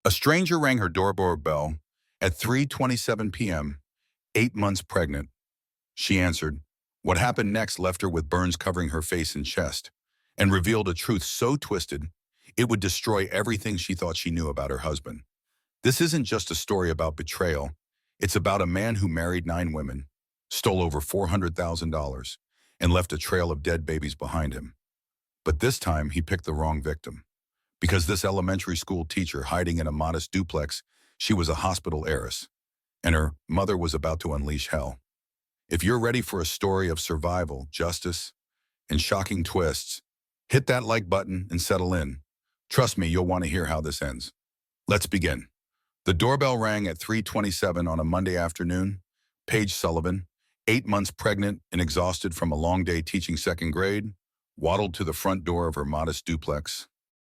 A stranger rang her doorbell at 3:27 p.m., 8 months pregnant. She answered. What happened next left her with burns covering her face and chest, and revealed a truth so twisted it would destroy everything she thought she knew about her husband. This isn't just a story about betrayal. It's about a man who married 9 women, stole over $400,000, and left a trail of dead babies behind him. But this time, he picked the wrong victim. Because this elementary school teacher hiding in a modest duplex, she was a hospital heiress, and her mother was about to unleash hell. If you're ready for a story of survival, justice, and shocking twists, hit that like button and settle in. Trust me, you'll want to hear how this ends. Let's begin. The doorbell rang at 3:27 on a Monday afternoon. Paige Sullivan, 8 months pregnant and exhausted from a long day teaching second grade, waddled to the front door of her modest duplex.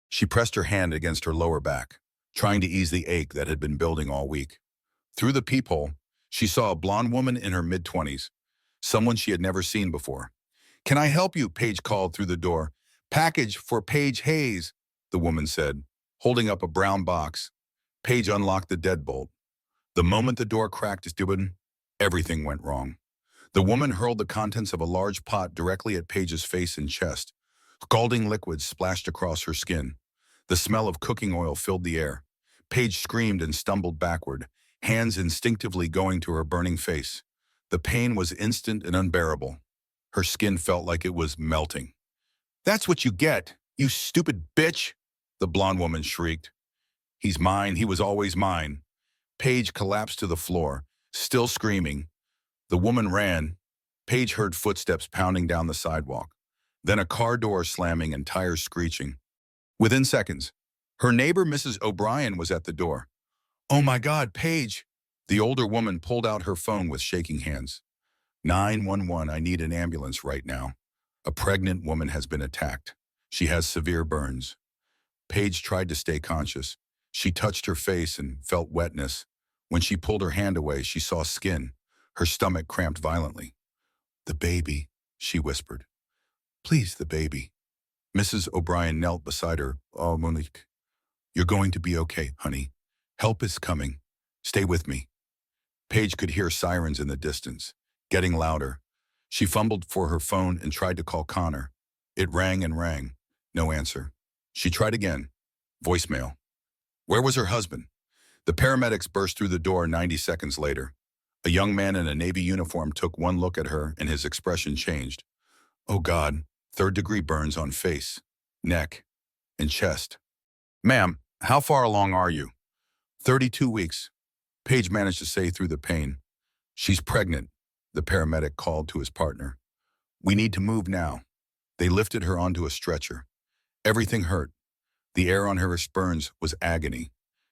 She pressed her hand against her lower back, trying to ease the ache that had been building all week. Through the peephole, she saw a blonde woman in her mid-20s, someone she had never seen before. "Can I help you?" Paige called through the door. "Package for Paige Hayes," the woman said, holding up a brown box. Paige unlocked the deadbolt. The moment the door cracked, everything went wrong. The woman hurled the contents of a large pot directly at Paige's face and chest. Scalding liquid splashed across her skin. The smell of cooking oil filled the air. Paige screamed and stumbled backward, hands instinctively going to her burning face. The pain was instant and unbearable. Her skin felt like it was melting. "That's what you get, you stupid bitch!" the blonde woman shrieked. "He's mine, he was always mine." Paige collapsed to the floor, still screaming. The woman ran. Paige heard footsteps pounding down the sidewalk, then a car door slamming and tires screeching. Within seconds, her neighbor, Mrs. O'Brien, was at the door. "Oh my God, Paige!" The older woman pulled out her phone with shaking hands. 911, I need an ambulance right now. A pregnant woman has been attacked. She has severe burns. Paige tried to stay conscious. She touched her face and felt wetness. When she pulled her hand away, she saw skin. Her stomach cramped violently. "The baby," she whispered. "Please, the baby." Mrs. O'Brien knelt beside her. "Oh, Monique, you're going to be okay, honey. Help is coming. Stay with me." Paige could hear sirens in the distance, getting louder. She fumbled for her phone and tried to call Connor. It rang and rang. No answer. She tried again. Voicemail. Where was her husband? The paramedics burst through the door 90 seconds later. A young man in a Navy uniform took one look at her and his expression changed. "Oh God, third-degree burns on face, neck, and chest." "Ma'am, how far along are you?" 32 weeks. Paige managed to say through the pain. "She's pregnant," the paramedic called to his partner. "We need to move now." They lifted her onto a stretcher. Everything hurt. The air on her burns was agony.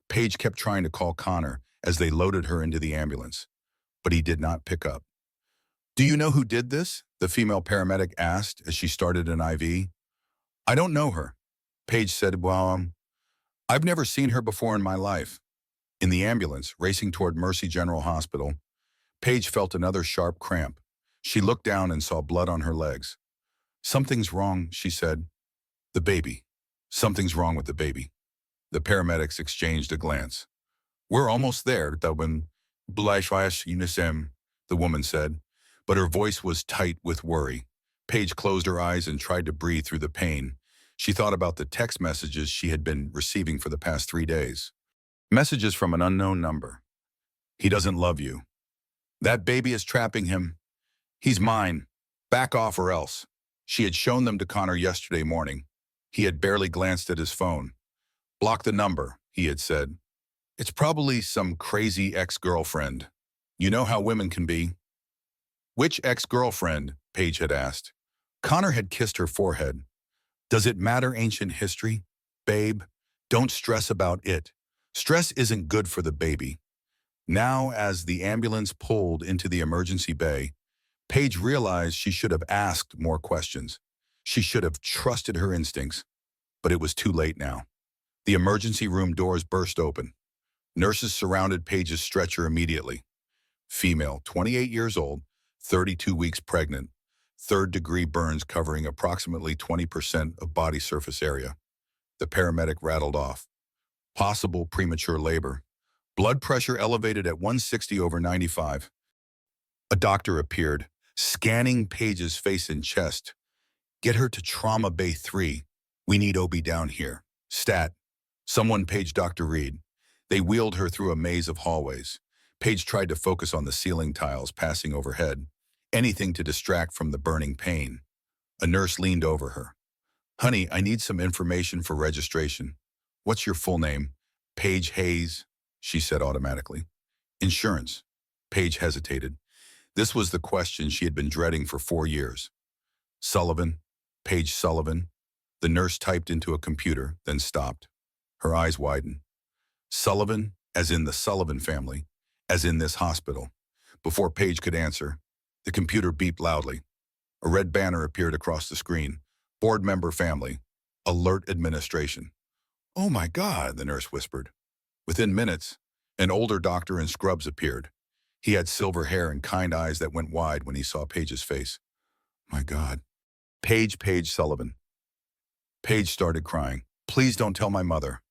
Paige kept trying to call Connor as they loaded her into the ambulance, but he did not pick up. "Do you know who did this?" the female paramedic asked as she started an IV. "I don't know her," Paige said. "Well, I've never seen her before in my life." In the ambulance, racing toward Mercy General Hospital, Paige felt another sharp cramp. She looked down and saw blood on her legs. "Something's wrong," she said. "The baby. Something's wrong with the baby." The paramedics exchanged a glance. "We're almost there, the woman said, but her voice was tight with worry. Paige closed her eyes and tried to breathe through the pain. She thought about the text messages she had been receiving for the past 3 days. Messages from an unknown number. "He doesn't love you. That baby is trapping him. He's mine. Back off or else." She had shown them to Connor yesterday morning. He had barely glanced at his phone. "Block the number," he had said. "It's probably some crazy ex-girlfriend. You know how women can be." "Which ex-girlfriend?" Paige had asked. Connor had kissed her forehead. "Does it matter, ancient history? Babe, don't stress about it. Stress isn't good for the baby." Now, as the ambulance pulled into the emergency bay, Paige realized she should have asked more questions. She should have trusted her instincts, but it was too late now. The emergency room doors burst open. Nurses surrounded Paige's stretcher immediately. Female, 28 years old, 32 weeks pregnant, third-degree burns covering approximately 20% of body surface area. The paramedic rattled off. Possible premature labor. Blood pressure elevated at 160/95. A doctor appeared, scanning Paige's face and chest. Get her to Trauma Bay 3. We need OB down here. Stat. Someone paged Dr. Reed. They wheeled her through a maze of hallways. Paige tried to focus on the ceiling tiles passing overhead. Anything to distract from the burning pain. A nurse leaned over her. Honey, I need some information for registration. What's your full name? Paige Hayes, she said automatically. Insurance. Paige hesitated. This was the question she had been dreading for 4 years. Sullivan. Paige Sullivan. The nurse typed into a computer, then stopped. Her eyes widened. Sullivan, as in the Sullivan family, as in this hospital. Before Paige could answer, the computer beeped loudly. A red banner appeared across the screen. Board member family. Alert administration. Oh my God, the nurse whispered. Within minutes, an older doctor in scrubs appeared. He had silver hair and kind eyes that went wide when he saw Paige's face. My God. Paige Sullivan. Paige started crying. Please don't tell my mother.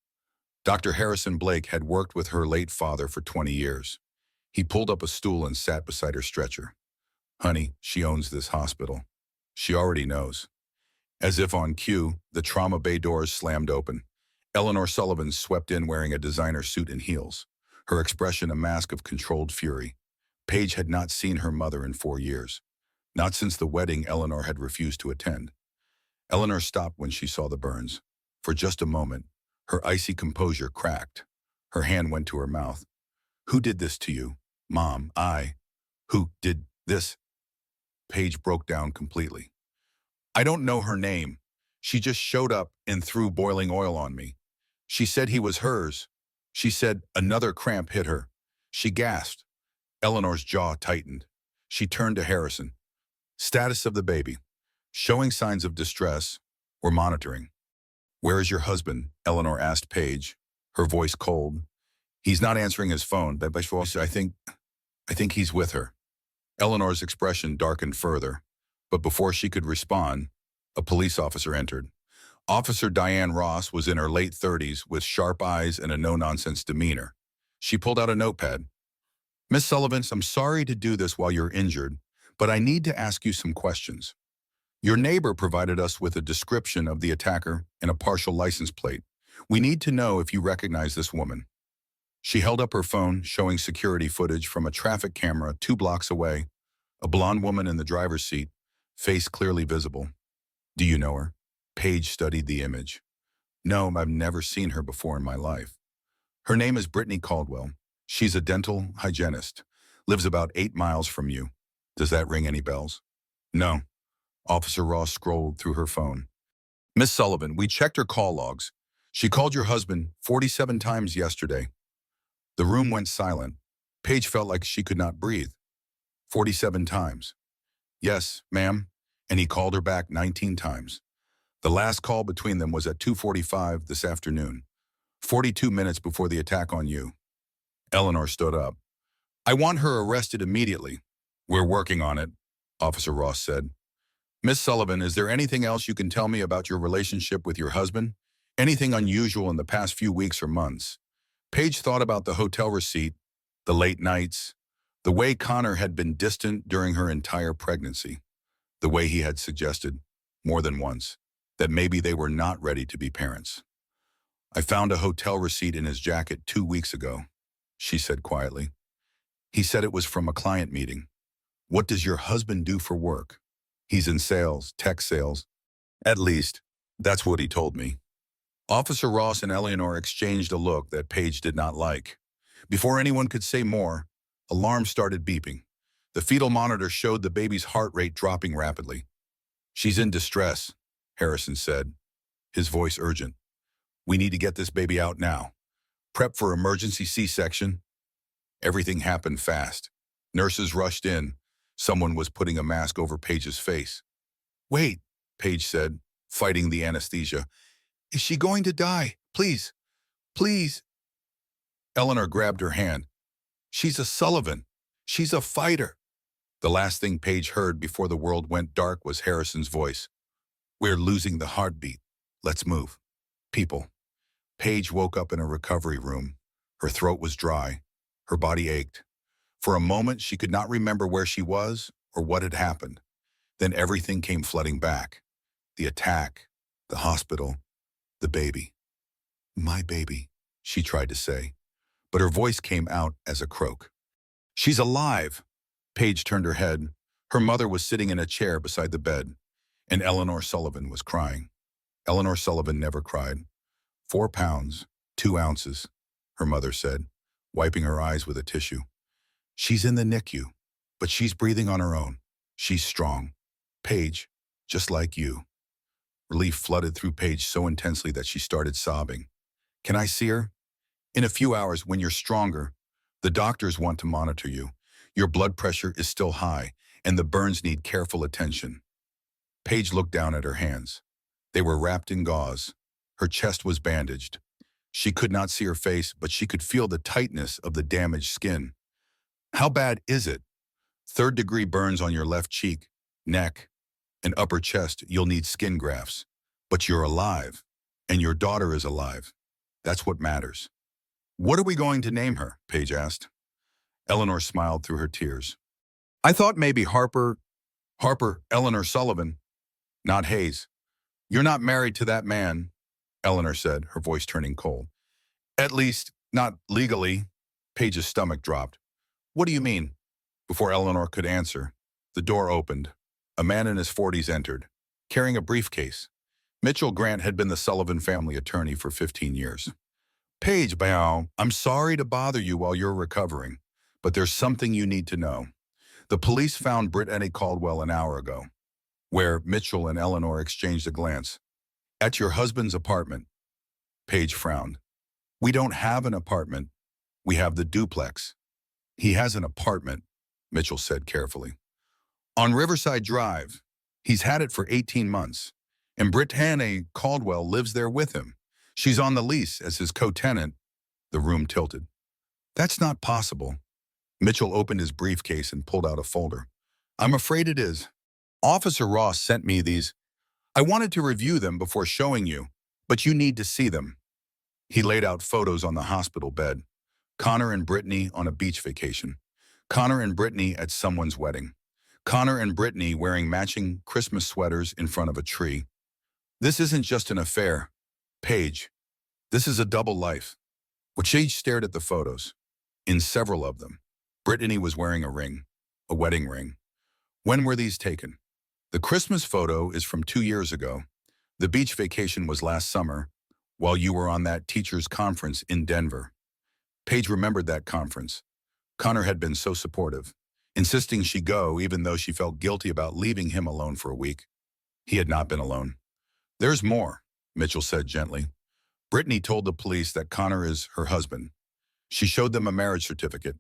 Dr. Harrison Blake had worked with her late father for 20 years. He pulled up a stool and sat beside her stretcher. Honey, she owns this hospital. She already knows. As if on cue, the trauma bay doors slammed open. Eleanor Sullivan swept in wearing a designer suit and heels, her expression a mask of controlled fury. Paige had not seen her mother in 4 years. Not since the wedding Eleanor had refused to attend. Eleanor stopped when she saw the burns. For just a moment, her icy composure cracked. Her hand went to her mouth. Who did this to you? Mom, I. Who did this? Paige broke down completely. I don't know her name. She just showed up and threw boiling oil on me. She said he was hers. She said another cramp hit her. She gasped. Eleanor's jaw tightened. She turned to Harrison. Status of the baby. Showing signs of distress. We're monitoring. Where is your husband? Eleanor asked Paige, her voice cold. He's not answering his phone, but I think he's with her. Eleanor's expression darkened further, but before she could respond, a police officer entered. Officer Diane Ross was in her late 30s with sharp eyes and a no-nonsense demeanor. She pulled out a notepad. Miss Sullivan, I'm sorry to do this while you're injured, but I need to ask you some questions. Your neighbor provided us with a description of the attacker and a partial license plate. We need to know if you recognize this woman. She held up her phone, showing security footage from a traffic camera 2 blocks away. A blonde woman in the driver's seat, face clearly visible. Do you know her? Paige studied the image. No, I've never seen her before in my life. Her name is Brittany Caldwell. She's a dental hygienist. Lives about 8 miles from you. Does that ring any bells? No. Officer Ross scrolled through her phone. Miss Sullivan, we checked her call logs. She called your husband 47 times yesterday. The room went silent. Paige felt like she could not breathe. 47 times. Yes, ma'am. And he called her back 19 times. The last call between them was at 2:45 this afternoon, 42 minutes before the attack on you. Eleanor stood up. I want her arrested immediately. We're working on it, Officer Ross said. Miss Sullivan, is there anything else you can tell me about your relationship with your husband? Anything unusual in the past few weeks or months? Paige thought about the hotel receipt, the late nights, the way Connor had been distant during her entire pregnancy, the way he had suggested, more than once, that maybe they were not ready to be parents. I found a hotel receipt in his jacket 2 weeks ago, she said quietly. He said it was from a client meeting. What does your husband do for work? He's in sales, tech sales. At least, that's what he told me. Officer Ross and Eleanor exchanged a look that Paige did not like. Before anyone could say more, alarms started beeping. The fetal monitor showed the baby's heart rate dropping rapidly. She's in distress, Harrison said, his voice urgent. We need to get this baby out now. Prep for emergency C-section. Everything happened fast. Nurses rushed in. Someone was putting a mask over Paige's face. Wait, Paige said, fighting the anesthesia. Is she going to die? Please, please. Eleanor grabbed her hand. She's a Sullivan. She's a fighter. The last thing Paige heard before the world went dark was Harrison's voice. We're losing the heartbeat. Let's move. People. Paige woke up in a recovery room. Her throat was dry. Her body ached. For a moment, she could not remember where she was or what had happened. Then everything came flooding back. The attack, the hospital, the baby. My baby, she tried to say, but her voice came out as a croak. She's alive. Paige turned her head. Her mother was sitting in a chair beside the bed, and Eleanor Sullivan was crying. Eleanor Sullivan never cried. 4 pounds, 2 ounces, her mother said, wiping her eyes with a tissue. She's in the NICU, but she's breathing on her own. She's strong. Paige, just like you. Relief flooded through Paige so intensely that she started sobbing. Can I see her? In a few hours, when you're stronger, the doctors want to monitor you. Your blood pressure is still high, and the burns need careful attention. Paige looked down at her hands. They were wrapped in gauze. Her chest was bandaged. She could not see her face, but she could feel the tightness of the damaged skin. How bad is it? 3rd-degree burns on your left cheek, neck, and upper chest. You'll need skin grafts. But you're alive, and your daughter is alive. That's what matters. What are we going to name her? Paige asked. Eleanor smiled through her tears. I thought maybe Harper, Eleanor Sullivan, not Hayes. You're not married to that man, Eleanor said, her voice turning cold. At least, not legally. Paige's stomach dropped. What do you mean? Before Eleanor could answer, the door opened. A man in his 40s entered, carrying a briefcase. Mitchell Grant had been the Sullivan family attorney for 15 years. Paige, I'm sorry to bother you while you're recovering, but there's something you need to know. The police found Brittany Caldwell an hour ago, where Mitchell and Eleanor exchanged a glance. At your husband's apartment. Paige frowned. We don't have an apartment. We have the duplex. He has an apartment, Mitchell said carefully. On Riverside Drive. He's had it for 18 months, and Brittany Caldwell lives there with him. She's on the lease as his co-tenant. The room tilted. That's not possible. Mitchell opened his briefcase and pulled out a folder. I'm afraid it is. Officer Ross sent me these. I wanted to review them before showing you, but you need to see them. He laid out photos on the hospital bed. Connor and Brittany on a beach vacation. Connor and Brittany at someone's wedding. Connor and Brittany wearing matching Christmas sweaters in front of a tree. This isn't just an affair. Paige, this is a double life. Paige stared at the photos. In several of them, Brittany was wearing a ring, a wedding ring. When were these taken? The Christmas photo is from 2 years ago. The beach vacation was last summer, while you were on that teachers' conference in Denver. Paige remembered that conference. Connor had been so supportive, insisting she go even though she felt guilty about leaving him alone for a week. He had not been alone. There's more, Mitchell said gently. Brittany told the police that Connor is her husband. She showed them a marriage certificate.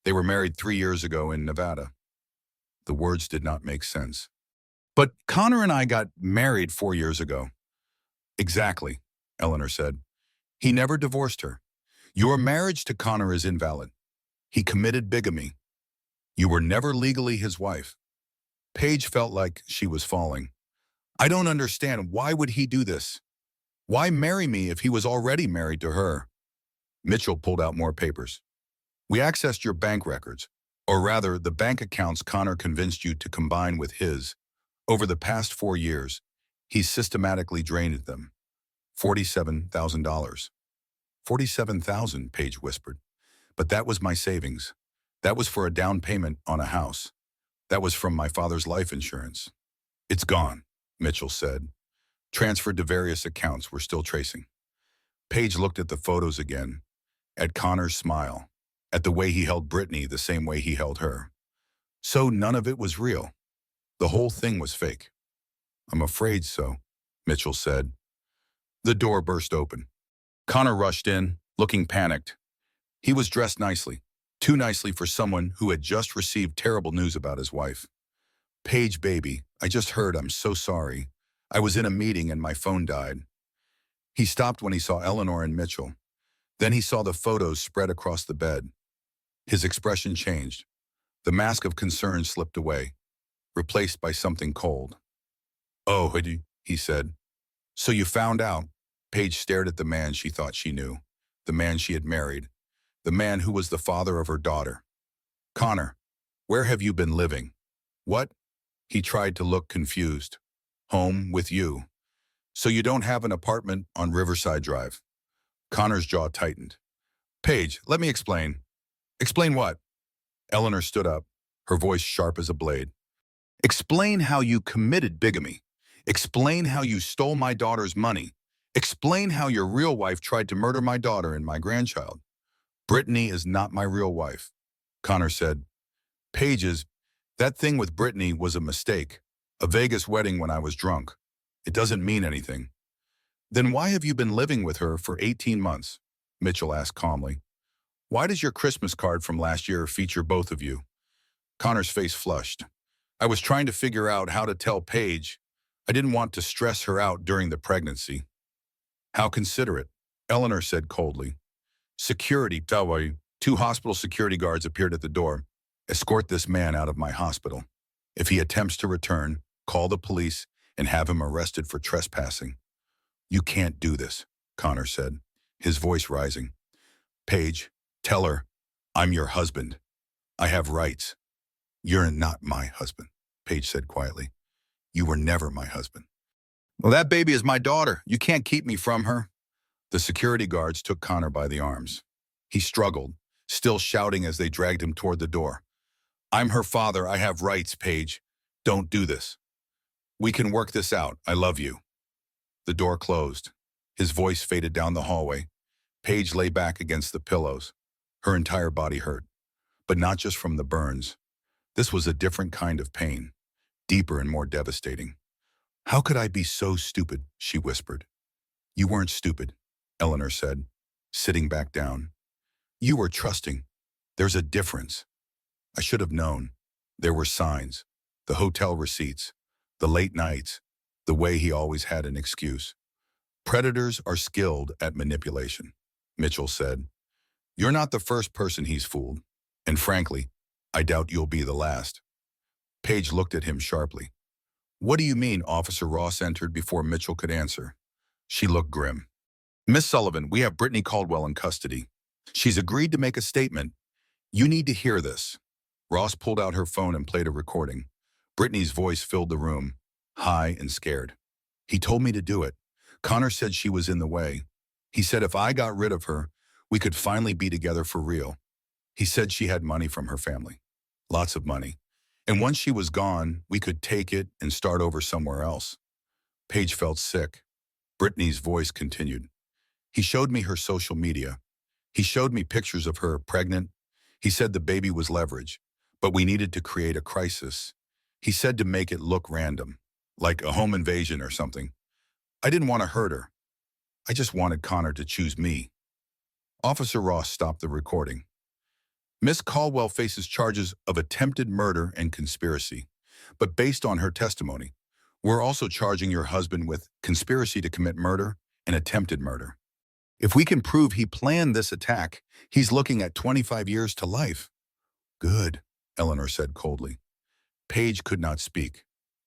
They were married 3 years ago in Nevada. The words did not make sense. But Connor and I got married 4 years ago. Exactly, Eleanor said. He never divorced her. Your marriage to Connor is invalid. He committed bigamy. You were never legally his wife. Paige felt like she was falling. I don't understand. Why would he do this? Why marry me if he was already married to her? Mitchell pulled out more papers. We accessed your bank records, or rather, the bank accounts Connor convinced you to combine with his. Over the past 4 years, he's systematically drained them. $47,000. $47,000, Paige whispered. But that was my savings. That was for a down payment on a house. That was from my father's life insurance. It's gone, Mitchell said. Transferred to various accounts we're still tracing. Paige looked at the photos again, at Connor's smile, at the way he held Brittany the same way he held her. So none of it was real. The whole thing was fake. I'm afraid so, Mitchell said. The door burst open. Connor rushed in, looking panicked. He was dressed nicely, too nicely for someone who had just received terrible news about his wife. Paige, baby, I just heard. I'm so sorry. I was in a meeting and my phone died. He stopped when he saw Eleanor and Mitchell. Then he saw the photos spread across the bed. His expression changed. The mask of concern slipped away, replaced by something cold. Oh, he said. So you found out? Paige stared at the man she thought she knew, the man she had married, the man who was the father of her daughter. Connor, where have you been living? What? He tried to look confused. Home with you. So you don't have an apartment on Riverside Drive? Connor's jaw tightened. Paige, let me explain. Explain what? Eleanor stood up, her voice sharp as a blade. Explain how you committed bigamy. Explain how you stole my daughter's money. Explain how your real wife tried to murder my daughter and my grandchild. Brittany is not my real wife. Connor said, Paige's, that thing with Brittany was a mistake. A Vegas wedding when I was drunk. It doesn't mean anything. Then why have you been living with her for 18 months? Mitchell asked calmly. Why does your Christmas card from last year feature both of you? Connor's face flushed. I was trying to figure out how to tell Paige. I didn't want to stress her out during the pregnancy. How considerate, Eleanor said coldly. Security, Tawai. 2 hospital security guards appeared at the door. Escort this man out of my hospital. If he attempts to return, call the police and have him arrested for trespassing. You can't do this, Connor said, his voice rising. Paige, tell her, I'm your husband. I have rights. You're not my husband, Paige said quietly. You were never my husband. Well, that baby is my daughter. You can't keep me from her. The security guards took Connor by the arms. He struggled, still shouting as they dragged him toward the door. I'm her father. I have rights, Paige. Don't do this. We can work this out. I love you. The door closed. His voice faded down the hallway. Paige lay back against the pillows. Her entire body hurt, but not just from the burns. This was a different kind of pain, deeper and more devastating. How could I be so stupid, she whispered. You weren't stupid, Eleanor said, sitting back down. You were trusting. There's a difference. I should have known. There were signs, the hotel receipts, the late nights, the way he always had an excuse. Predators are skilled at manipulation, Mitchell said. You're not the first person he's fooled, and frankly, I doubt you'll be the last. Paige looked at him sharply. What do you mean? Officer Ross entered before Mitchell could answer. She looked grim. Miss Sullivan, we have Brittany Caldwell in custody. She's agreed to make a statement. You need to hear this. Ross pulled out her phone and played a recording. Brittany's voice filled the room, high and scared. He told me to do it. Connor said she was in the way. He said if I got rid of her, we could finally be together for real. He said she had money from her family. Lots of money. And once she was gone, we could take it and start over somewhere else. Paige felt sick. Brittany's voice continued. He showed me her social media. He showed me pictures of her pregnant. He said the baby was leverage, but we needed to create a crisis. He said to make it look random, like a home invasion or something. I didn't want to hurt her. I just wanted Connor to choose me. Officer Ross stopped the recording. Miss Caldwell faces charges of attempted murder and conspiracy, but based on her testimony, we're also charging your husband with conspiracy to commit murder and attempted murder. If we can prove he planned this attack, he's looking at 25 years to life. Good, Eleanor said coldly. Paige could not speak.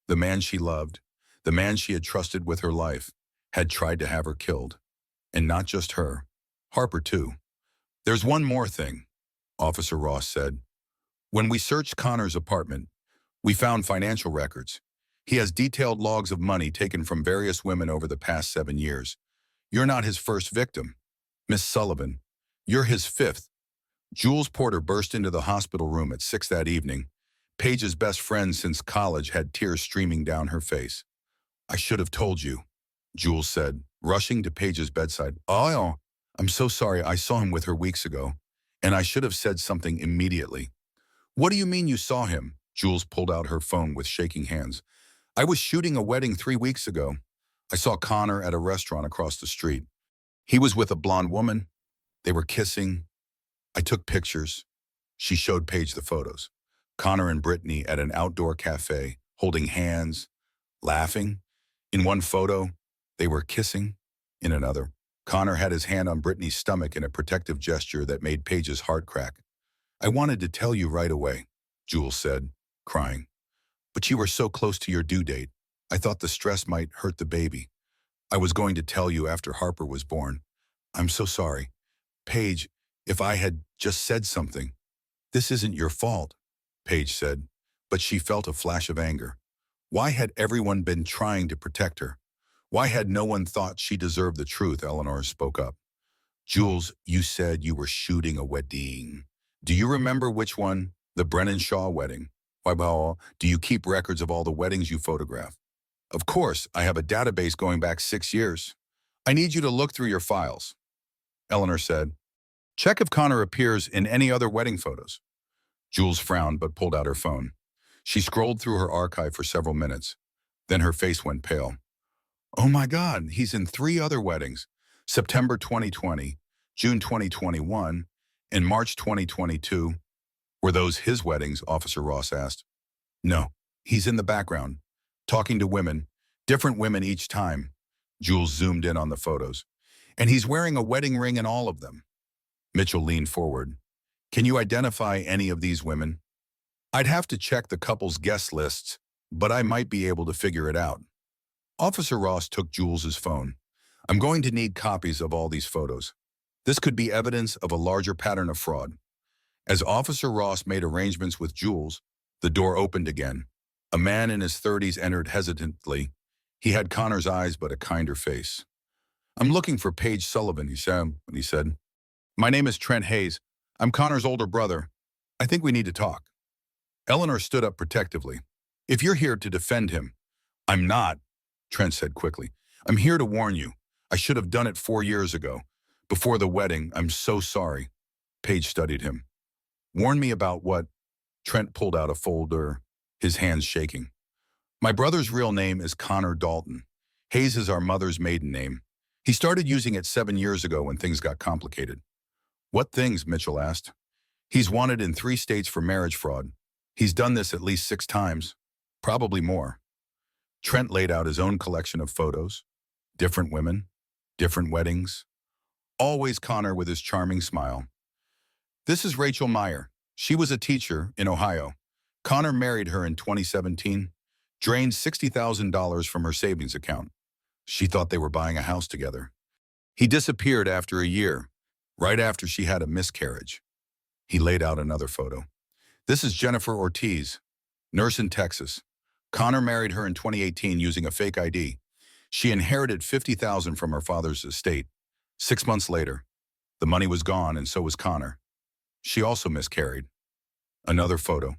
The man she loved, the man she had trusted with her life, had tried to have her killed. And not just her. Harper, too. There's one more thing, Officer Ross said. When we searched Connor's apartment, we found financial records. He has detailed logs of money taken from various women over the past 7 years. You're not his first victim, Miss Sullivan. You're his 5th. Jules Porter burst into the hospital room at 6 that evening. Paige's best friend since college had tears streaming down her face. I should have told you, Jules said, rushing to Paige's bedside. Oh, I'm so sorry. I saw him with her weeks ago, and I should have said something immediately. What do you mean you saw him? Jules pulled out her phone with shaking hands. I was shooting a wedding 3 weeks ago. I saw Connor at a restaurant across the street. He was with a blonde woman. They were kissing. I took pictures. She showed Paige the photos. Connor and Brittany at an outdoor cafe, holding hands, laughing. In one photo, they were kissing. In another, Connor had his hand on Brittany's stomach in a protective gesture that made Paige's heart crack. I wanted to tell you right away, Jules said, crying. But you were so close to your due date. I thought the stress might hurt the baby. I was going to tell you after Harper was born. I'm so sorry. Paige, if I had just said something. This isn't your fault, Paige said, but she felt a flash of anger. Why had everyone been trying to protect her? Why had no one thought she deserved the truth? Eleanor spoke up. Jules, you said you were shooting a wedding. Do you remember which one? The Brennan Shaw wedding. Why, well, do you keep records of all the weddings you photograph? Of course, I have a database going back 6 years. I need you to look through your files. Eleanor said, check if Connor appears in any other wedding photos. Jules frowned but pulled out her phone. She scrolled through her archive for several minutes. Then her face went pale. Oh my God, he's in 3 other weddings. September 2020, June 2021, and March 2022. Were those his weddings? Officer Ross asked. No, he's in the background, talking to women, different women each time. Jules zoomed in on the photos. And he's wearing a wedding ring in all of them. Mitchell leaned forward. Can you identify any of these women? I'd have to check the couple's guest lists, but I might be able to figure it out. Officer Ross took Jules's phone. I'm going to need copies of all these photos. This could be evidence of a larger pattern of fraud. As Officer Ross made arrangements with Jules, the door opened again. A man in his 30s entered hesitantly. He had Connor's eyes but a kinder face. I'm looking for Paige Sullivan, he said. My name is Trent Hayes. I'm Connor's older brother. I think we need to talk. Eleanor stood up protectively. If you're here to defend him. I'm not, Trent said quickly. I'm here to warn you. I should have done it 4 years ago. Before the wedding, I'm so sorry. Paige studied him. Warn me about what? Trent pulled out a folder, his hands shaking. My brother's real name is Connor Dalton. Hayes is our mother's maiden name. He started using it 7 years ago when things got complicated. What things? Mitchell asked. He's wanted in 3 states for marriage fraud. He's done this at least 6 times, probably more. Trent laid out his own collection of photos. Different women, different weddings. Always Connor with his charming smile. This is Rachel Meyer. She was a teacher in Ohio. Connor married her in 2017, drained $60,000 from her savings account. She thought they were buying a house together. He disappeared after a year, right after she had a miscarriage. He laid out another photo. This is Jennifer Ortiz, nurse in Texas. Connor married her in 2018 using a fake ID. She inherited $50,000 from her father's estate. 6 months later, the money was gone and so was Connor. She also miscarried. Another photo.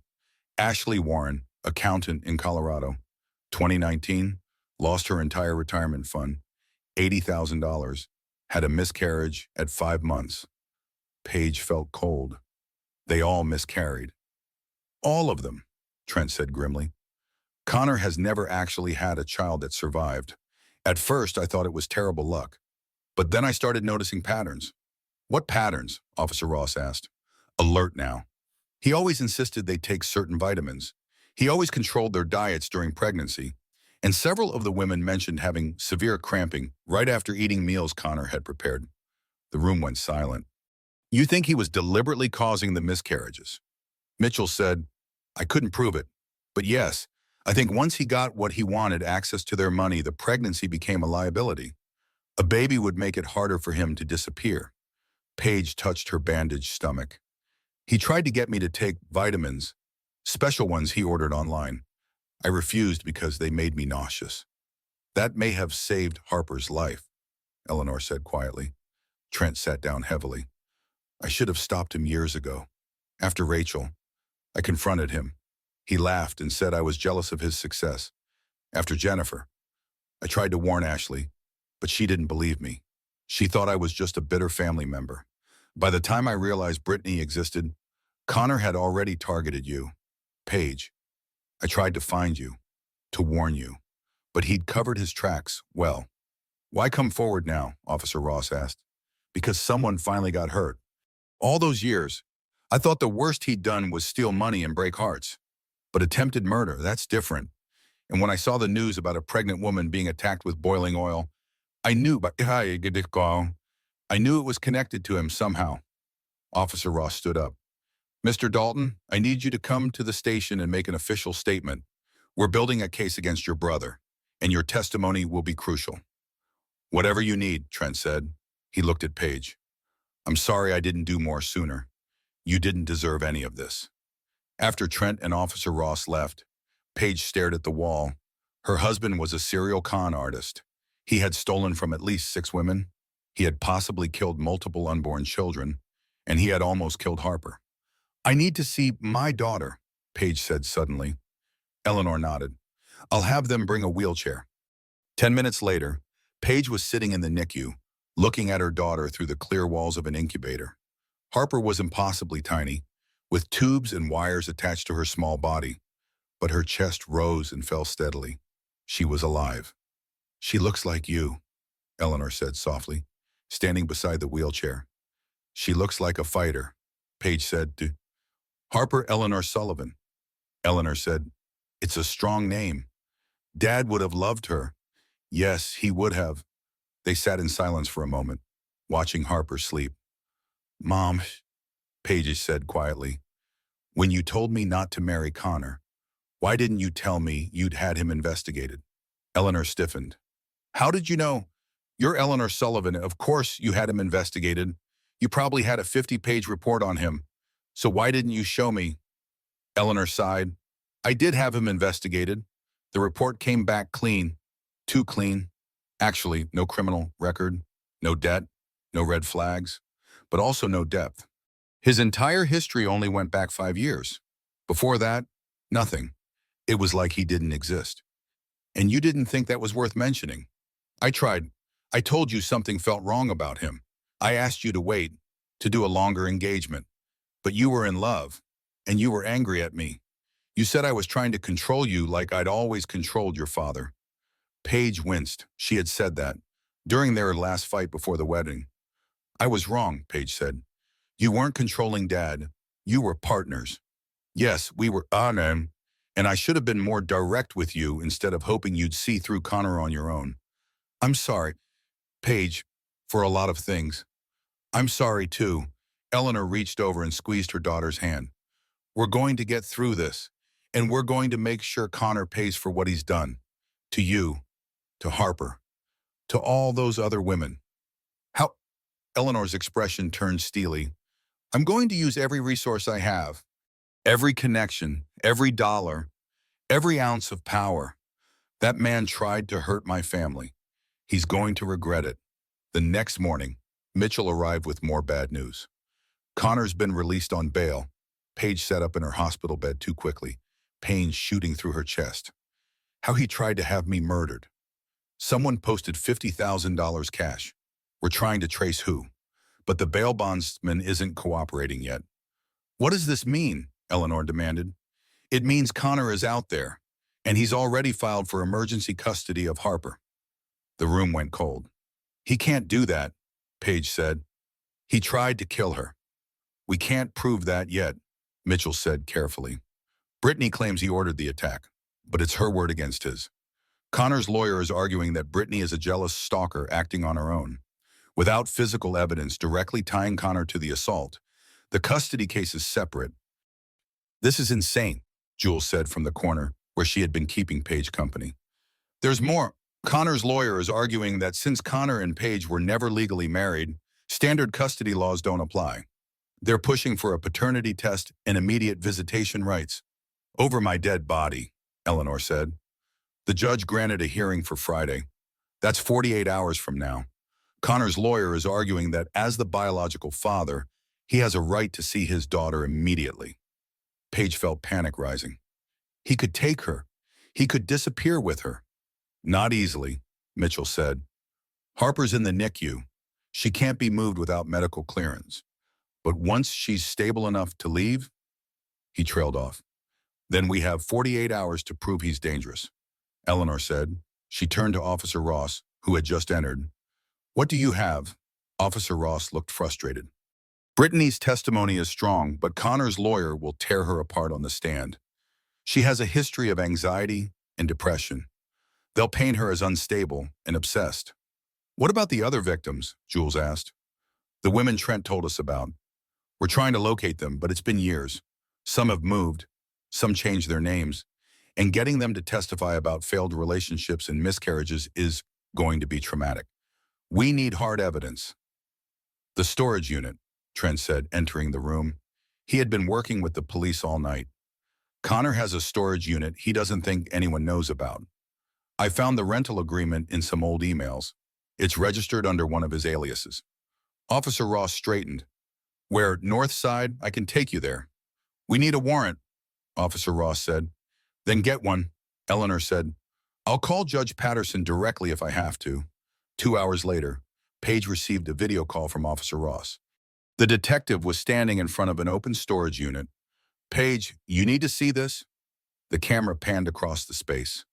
Ashley Warren, accountant in Colorado. 2019, lost her entire retirement fund, $80,000, had a miscarriage at 5 months. Paige felt cold. They all miscarried. All of them, Trent said grimly. Connor has never actually had a child that survived. At first, I thought it was terrible luck. But then I started noticing patterns. What patterns? Officer Ross asked. Alert now. He always insisted they take certain vitamins. He always controlled their diets during pregnancy. And several of the women mentioned having severe cramping right after eating meals Connor had prepared. The room went silent. You think he was deliberately causing the miscarriages? Mitchell said, I couldn't prove it. But yes, I think once he got what he wanted, access to their money, the pregnancy became a liability. A baby would make it harder for him to disappear. Paige touched her bandaged stomach. He tried to get me to take vitamins, special ones he ordered online. I refused because they made me nauseous. That may have saved Harper's life, Eleanor said quietly. Trent sat down heavily. I should have stopped him years ago. After Rachel, I confronted him. He laughed and said I was jealous of his success. After Jennifer, I tried to warn Ashley, but she didn't believe me. She thought I was just a bitter family member. By the time I realized Brittany existed, Connor had already targeted you. Paige, I tried to find you, to warn you, but he'd covered his tracks well. Why come forward now? Officer Ross asked. Because someone finally got hurt. All those years, I thought the worst he'd done was steal money and break hearts. But attempted murder, that's different. And when I saw the news about a pregnant woman being attacked with boiling oil, I knew it was connected to him somehow. Officer Ross stood up. Mr. Dalton, I need you to come to the station and make an official statement. We're building a case against your brother, and your testimony will be crucial. Whatever you need, Trent said. He looked at Paige. I'm sorry I didn't do more sooner. You didn't deserve any of this. After Trent and Officer Ross left, Paige stared at the wall. Her husband was a serial con artist. He had stolen from at least 6 women. He had possibly killed multiple unborn children, and he had almost killed Harper. I need to see my daughter, Paige said suddenly. Eleanor nodded. I'll have them bring a wheelchair. 10 minutes later, Paige was sitting in the NICU, looking at her daughter through the clear walls of an incubator. Harper was impossibly tiny, with tubes and wires attached to her small body, but her chest rose and fell steadily. She was alive. She looks like you, Eleanor said softly, standing beside the wheelchair. She looks like a fighter, Paige said to Harper Eleanor Sullivan. Eleanor said, it's a strong name. Dad would have loved her. Yes, he would have. They sat in silence for a moment, watching Harper sleep. Mom, Paige said quietly, when you told me not to marry Connor, why didn't you tell me you'd had him investigated? Eleanor stiffened. How did you know? You're Eleanor Sullivan. Of course you had him investigated. You probably had a 50-page report on him. So why didn't you show me? Eleanor sighed. I did have him investigated. The report came back clean. Too clean. Actually, no criminal record, no debt, no red flags, but also no depth. His entire history only went back 5 years. Before that, nothing. It was like he didn't exist. And you didn't think that was worth mentioning. I tried. I told you something felt wrong about him. I asked you to wait, to do a longer engagement. But you were in love, and you were angry at me. You said I was trying to control you like I'd always controlled your father. Paige winced. She had said that during their last fight before the wedding. I was wrong, Paige said. You weren't controlling Dad. You were partners. Yes, we were and I should have been more direct with you instead of hoping you'd see through Connor on your own. I'm sorry, Paige, for a lot of things. I'm sorry, too. Eleanor reached over and squeezed her daughter's hand. We're going to get through this, and we're going to make sure Connor pays for what he's done. To you, to Harper, to all those other women. How? Eleanor's expression turned steely. I'm going to use every resource I have, every connection, every dollar, every ounce of power. That man tried to hurt my family. He's going to regret it. The next morning, Mitchell arrived with more bad news. Connor's been released on bail. Paige sat up in her hospital bed too quickly, pain shooting through her chest. How he tried to have me murdered. Someone posted $50,000 cash. We're trying to trace who, but the bail bondsman isn't cooperating yet. What does this mean? Eleanor demanded. It means Connor is out there, and he's already filed for emergency custody of Harper. The room went cold. He can't do that, Paige said. He tried to kill her. We can't prove that yet, Mitchell said carefully. Brittany claims he ordered the attack, but it's her word against his. Connor's lawyer is arguing that Brittany is a jealous stalker acting on her own. Without physical evidence directly tying Connor to the assault, the custody case is separate. This is insane, Jules said from the corner where she had been keeping Paige company. There's more. Connor's lawyer is arguing that since Connor and Paige were never legally married, standard custody laws don't apply. They're pushing for a paternity test and immediate visitation rights. Over my dead body, Eleanor said. The judge granted a hearing for Friday. That's 48 hours from now. Connor's lawyer is arguing that as the biological father, he has a right to see his daughter immediately. Paige felt panic rising. He could take her. He could disappear with her. Not easily, Mitchell said. Harper's in the NICU. She can't be moved without medical clearance. But once she's stable enough to leave, he trailed off. Then we have 48 hours to prove he's dangerous, Eleanor said. She turned to Officer Ross, who had just entered. What do you have? Officer Ross looked frustrated. Brittany's testimony is strong, but Connor's lawyer will tear her apart on the stand. She has a history of anxiety and depression. They'll paint her as unstable and obsessed. What about the other victims? Jules asked. The women Trent told us about. We're trying to locate them, but it's been years. Some have moved, some changed their names, and getting them to testify about failed relationships and miscarriages is going to be traumatic. We need hard evidence. The storage unit, Trent said, entering the room. He had been working with the police all night. Connor has a storage unit he doesn't think anyone knows about. I found the rental agreement in some old emails. It's registered under one of his aliases. Officer Ross straightened. Where, North Side? I can take you there. We need a warrant, Officer Ross said. Then get one, Eleanor said. I'll call Judge Patterson directly if I have to. 2 hours later, Paige received a video call from Officer Ross. The detective was standing in front of an open storage unit. Paige, you need to see this? The camera panned across the space.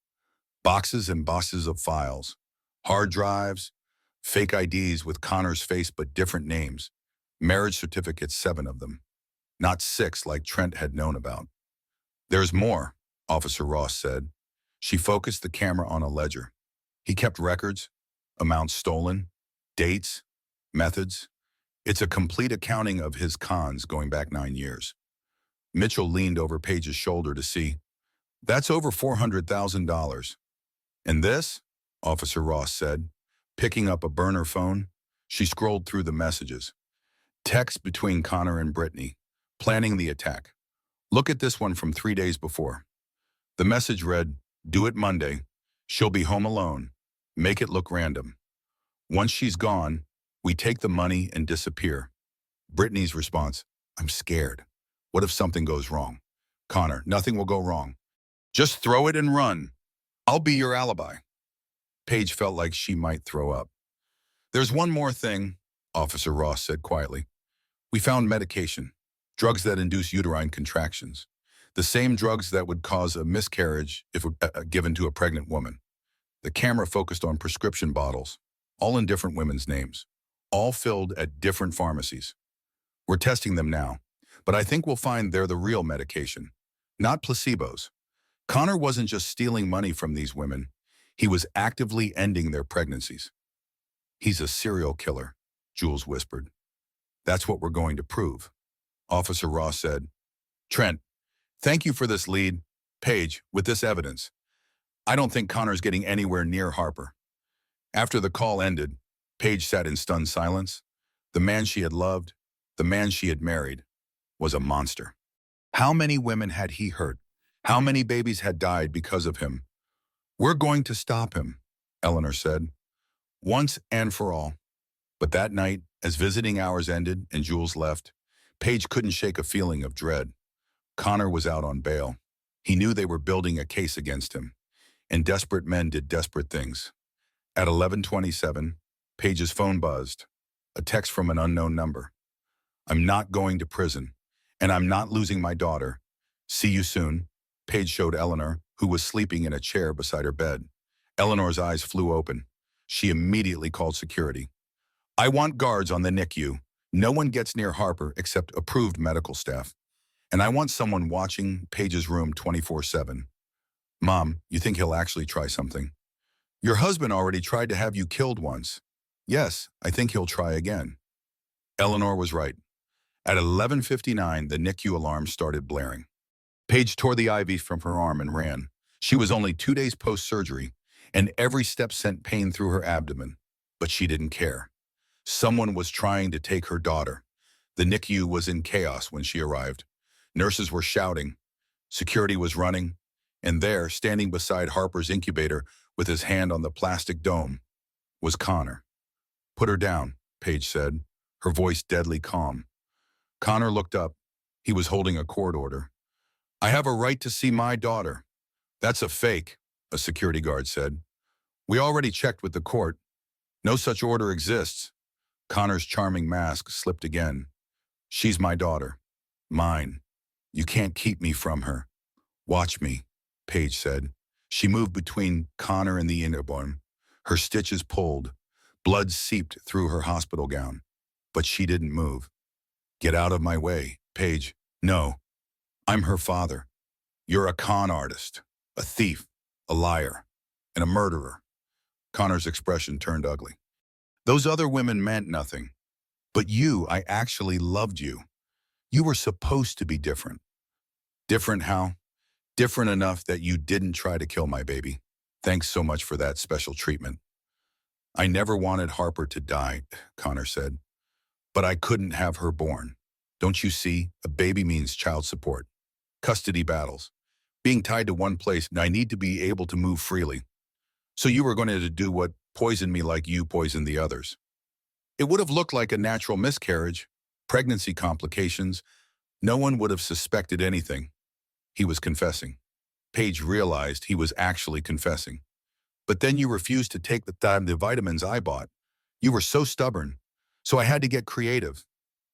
Boxes and boxes of files, hard drives, fake IDs with Connor's face but different names, marriage certificates, 7 of them, not 6 like Trent had known about. There's more, Officer Ross said. She focused the camera on a ledger. He kept records, amounts stolen, dates, methods. It's a complete accounting of his cons going back 9 years. Mitchell leaned over Paige's shoulder to see. That's over $400,000. And this, Officer Ross said, picking up a burner phone. She scrolled through the messages. Text between Connor and Brittany, planning the attack. Look at this one from 3 days before. The message read, do it Monday. She'll be home alone. Make it look random. Once she's gone, we take the money and disappear. Brittany's response, I'm scared. What if something goes wrong? Connor, nothing will go wrong. Just throw it and run. I'll be your alibi. Paige felt like she might throw up. There's one more thing, Officer Ross said quietly. We found medication, drugs that induce uterine contractions, the same drugs that would cause a miscarriage if given to a pregnant woman. The camera focused on prescription bottles, all in different women's names, all filled at different pharmacies. We're testing them now, but I think we'll find they're the real medication, not placebos. Connor wasn't just stealing money from these women. He was actively ending their pregnancies. He's a serial killer, Jules whispered. That's what we're going to prove. Officer Ross said, Trent, thank you for this lead. Paige, with this evidence, I don't think Connor's getting anywhere near Harper. After the call ended, Paige sat in stunned silence. The man she had loved, the man she had married, was a monster. How many women had he hurt? How many babies had died because of him? We're going to stop him, Eleanor said, once and for all. But that night, as visiting hours ended and Jules left, Paige couldn't shake a feeling of dread. Connor was out on bail. He knew they were building a case against him, and desperate men did desperate things. At 11:27, Paige's phone buzzed, a text from an unknown number. I'm not going to prison, and I'm not losing my daughter. See you soon. Paige showed Eleanor, who was sleeping in a chair beside her bed. Eleanor's eyes flew open. She immediately called security. I want guards on the NICU. No one gets near Harper except approved medical staff. And I want someone watching Paige's room 24/7. Mom, you think he'll actually try something? Your husband already tried to have you killed once. Yes, I think he'll try again. Eleanor was right. At 11:59, the NICU alarm started blaring. Paige tore the IV from her arm and ran. She was only 2 days post-surgery, and every step sent pain through her abdomen. But she didn't care. Someone was trying to take her daughter. The NICU was in chaos when she arrived. Nurses were shouting. Security was running. And there, standing beside Harper's incubator with his hand on the plastic dome, was Connor. Put her down, Paige said, her voice deadly calm. Connor looked up. He was holding a court order. I have a right to see my daughter. That's a fake, a security guard said. We already checked with the court. No such order exists. Connor's charming mask slipped again. She's my daughter. Mine. You can't keep me from her. Watch me, Paige said. She moved between Connor and the newborn. Her stitches pulled. Blood seeped through her hospital gown. But she didn't move. Get out of my way, Paige. No. I'm her father. You're a con artist, a thief, a liar, and a murderer. Connor's expression turned ugly. Those other women meant nothing. But you, I actually loved you. You were supposed to be different. Different how? Different enough that you didn't try to kill my baby. Thanks so much for that special treatment. I never wanted Harper to die, Connor said, but I couldn't have her born. Don't you see? A baby means child support, custody battles, being tied to one place, and I need to be able to move freely. So you were going to do what? Poison me like you poisoned the others. It would have looked like a natural miscarriage, pregnancy complications. No one would have suspected anything. He was confessing. Paige realized he was actually confessing. But then you refused to take the vitamins I bought. You were so stubborn. So I had to get creative.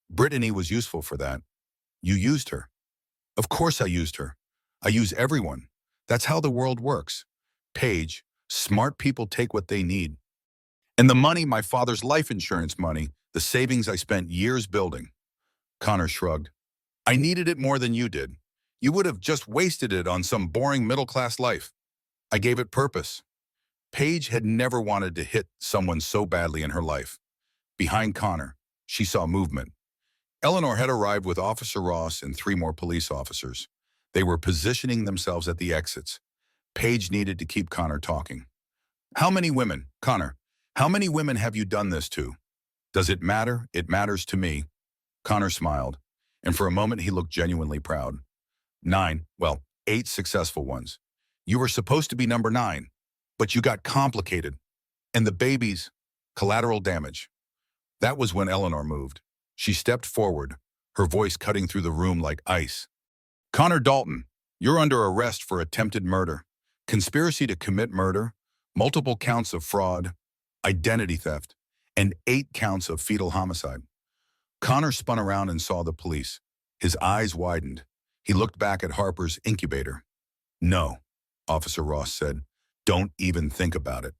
Brittany was useful for that. You used her. Of course I used her. I use everyone. That's how the world works. Paige, smart people take what they need. And the money, my father's life insurance money, the savings I spent years building. Connor shrugged. I needed it more than you did. You would have just wasted it on some boring middle-class life. I gave it purpose. Paige had never wanted to hit someone so badly in her life. Behind Connor, she saw movement. Eleanor had arrived with Officer Ross and 3 more police officers. They were positioning themselves at the exits. Paige needed to keep Connor talking. How many women, Connor, how many women have you done this to? Does it matter? It matters to me. Connor smiled, and for a moment he looked genuinely proud. 9, well, 8 successful ones. You were supposed to be number 9, but you got complicated. And the babies, collateral damage. That was when Eleanor moved. She stepped forward, her voice cutting through the room like ice. Connor Dalton, you're under arrest for attempted murder, conspiracy to commit murder, multiple counts of fraud, identity theft, and 8 counts of fetal homicide. Connor spun around and saw the police. His eyes widened. He looked back at Harper's incubator. No, Officer Ross said. Don't even think about it.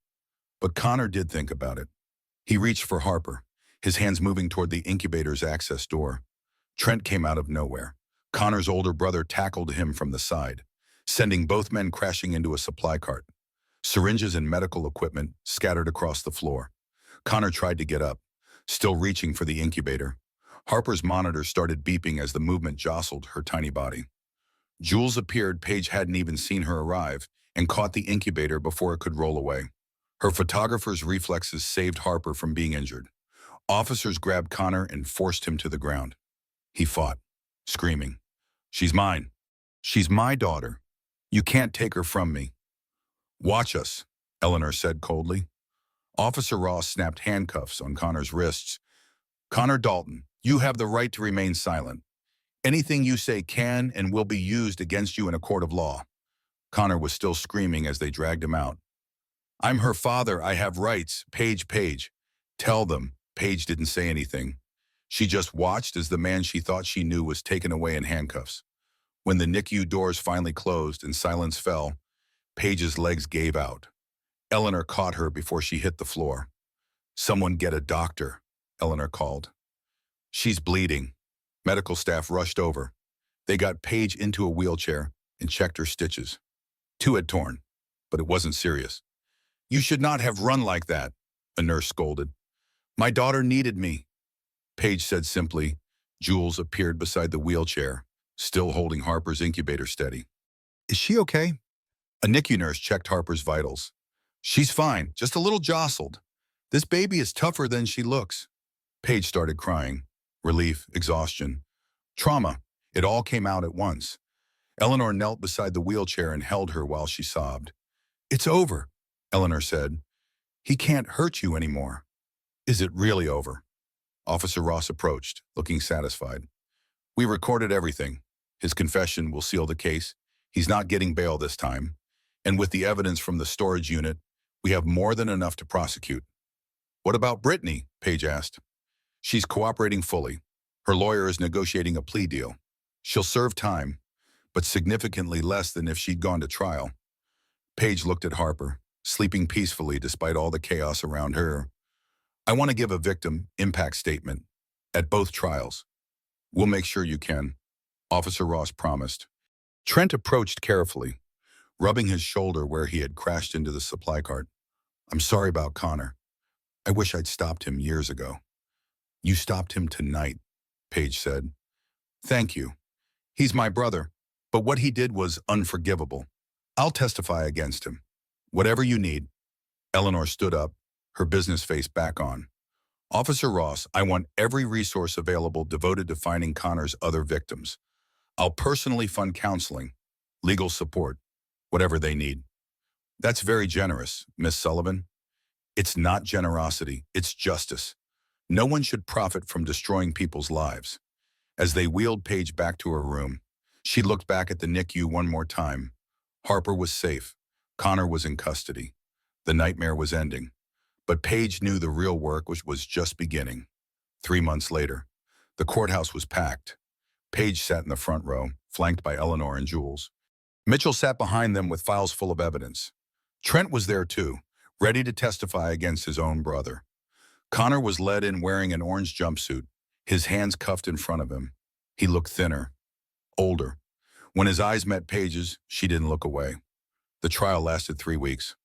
But Connor did think about it. He reached for Harper, his hands moving toward the incubator's access door. Trent came out of nowhere. Connor's older brother tackled him from the side, sending both men crashing into a supply cart. Syringes and medical equipment scattered across the floor. Connor tried to get up, still reaching for the incubator. Harper's monitor started beeping as the movement jostled her tiny body. Jules appeared. Paige hadn't even seen her arrive and caught the incubator before it could roll away. Her photographer's reflexes saved Harper from being injured. Officers grabbed Connor and forced him to the ground. He fought, screaming, "She's mine. She's my daughter. You can't take her from me." "Watch us," Eleanor said coldly. Officer Ross snapped handcuffs on Connor's wrists. "Connor Dalton, you have the right to remain silent. Anything you say can and will be used against you in a court of law." Connor was still screaming as they dragged him out. "I'm her father. I have rights. Paige. Tell them." Paige didn't say anything. She just watched as the man she thought she knew was taken away in handcuffs. When the NICU doors finally closed and silence fell, Paige's legs gave out. Eleanor caught her before she hit the floor. "Someone get a doctor," Eleanor called. "She's bleeding." Medical staff rushed over. They got Paige into a wheelchair and checked her stitches. 2 had torn, but it wasn't serious. "You should not have run like that," a nurse scolded. "My daughter needed me," Paige said simply. Jules appeared beside the wheelchair, still holding Harper's incubator steady. "Is she okay?" A NICU nurse checked Harper's vitals. "She's fine, just a little jostled. This baby is tougher than she looks." Paige started crying. Relief, exhaustion, trauma. It all came out at once. Eleanor knelt beside the wheelchair and held her while she sobbed. "It's over," Eleanor said. "He can't hurt you anymore." "Is it really over?" Officer Ross approached, looking satisfied. "We recorded everything. His confession will seal the case. He's not getting bail this time. And with the evidence from the storage unit, we have more than enough to prosecute." "What about Brittany?" Paige asked. "She's cooperating fully. Her lawyer is negotiating a plea deal. She'll serve time, but significantly less than if she'd gone to trial." Paige looked at Harper, sleeping peacefully despite all the chaos around her. "I want to give a victim impact statement at both trials." "We'll make sure you can," Officer Ross promised. Trent approached carefully, rubbing his shoulder where he had crashed into the supply cart. "I'm sorry about Connor. I wish I'd stopped him years ago." "You stopped him tonight," Paige said. "Thank you. He's my brother, but what he did was unforgivable. I'll testify against him. Whatever you need." Eleanor stood up, her business face back on. Officer Ross, I want every resource available devoted to finding Connor's other victims. I'll personally fund counseling, legal support, whatever they need. That's very generous, Miss Sullivan. It's not generosity, it's justice. No one should profit from destroying people's lives. As they wheeled Paige back to her room, she looked back at the NICU one more time. Harper was safe. Connor was in custody. The nightmare was ending. But Paige knew the real work was just beginning. 3 months later, the courthouse was packed. Paige sat in the front row, flanked by Eleanor and Jules. Mitchell sat behind them with files full of evidence. Trent was there too, ready to testify against his own brother. Connor was led in wearing an orange jumpsuit, his hands cuffed in front of him. He looked thinner, older. When his eyes met Paige's, she didn't look away. The trial lasted 3 weeks.